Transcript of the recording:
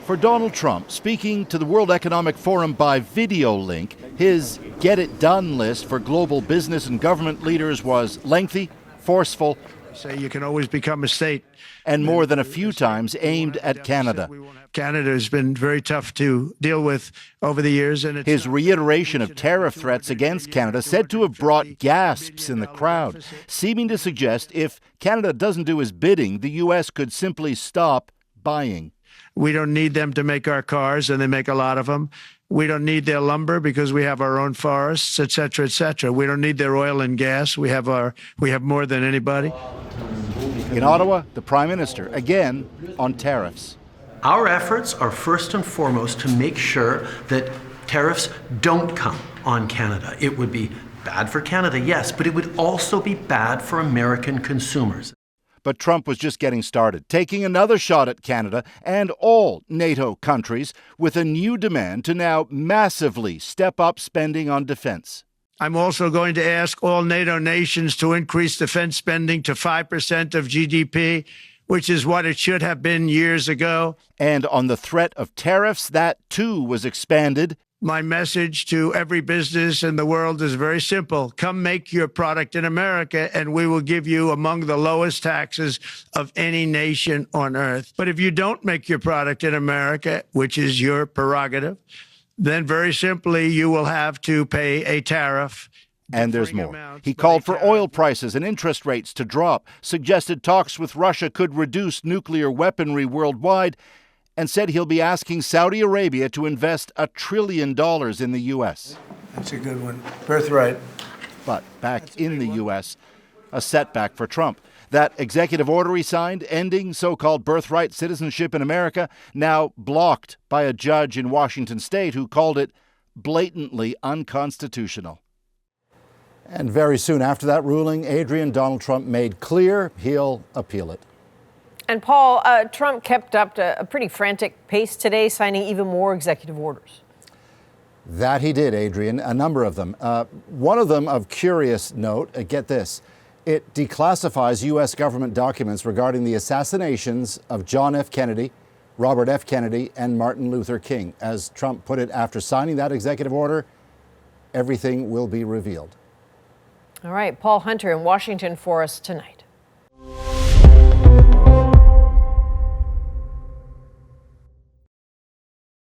For Donald Trump, speaking to the World Economic Forum by video link, his get it done list for global business and government leaders was lengthy, forceful, say you can always become a state, and more than a few times aimed at Canada. Canada has been very tough to deal with over the years. And his reiteration of tariff threats against Canada said to have brought gasps in the crowd, seeming to suggest if Canada doesn't do his bidding, the U.S. could simply stop buying. We don't need them to make our cars, and they make a lot of them. We don't need their lumber because we have our own forests, et cetera, et cetera. We don't need their oil and gas. We have more than anybody. In Ottawa, the Prime Minister, again, on tariffs. Our efforts are first and foremost to make sure that tariffs don't come on Canada. It would be bad for Canada, yes, but it would also be bad for American consumers. But Trump was just getting started, taking another shot at Canada and all NATO countries with a new demand to now massively step up spending on defense. I'm also going to ask all NATO nations to increase defense spending to 5% of GDP, which is what it should have been years ago. And on the threat of tariffs, that too was expanded. My message to every business in the world is very simple. Come make your product in America, and we will give you among the lowest taxes of any nation on earth. But if you don't make your product in America, which is your prerogative, then very simply you will have to pay a tariff. And there's more. He called for oil prices and interest rates to drop, suggested talks with Russia could reduce nuclear weaponry worldwide, and said he'll be asking Saudi Arabia to invest $1 trillion in the U.S. That's a good one. Birthright. But back in the U.S., a setback for Trump. That executive order he signed, ending so-called birthright citizenship in America, now blocked by a judge in Washington state who called it blatantly unconstitutional. And very soon after that ruling, Adrienne, Donald Trump made clear he'll appeal it. And Paul, Trump kept up a pretty frantic pace today, signing even more executive orders. That he did, Adrienne, a number of them. One of them of curious note, get this, it declassifies U.S. government documents regarding the assassinations of John F. Kennedy, Robert F. Kennedy, and Martin Luther King. As Trump put it after signing that executive order, everything will be revealed. All right, Paul Hunter in Washington for us tonight.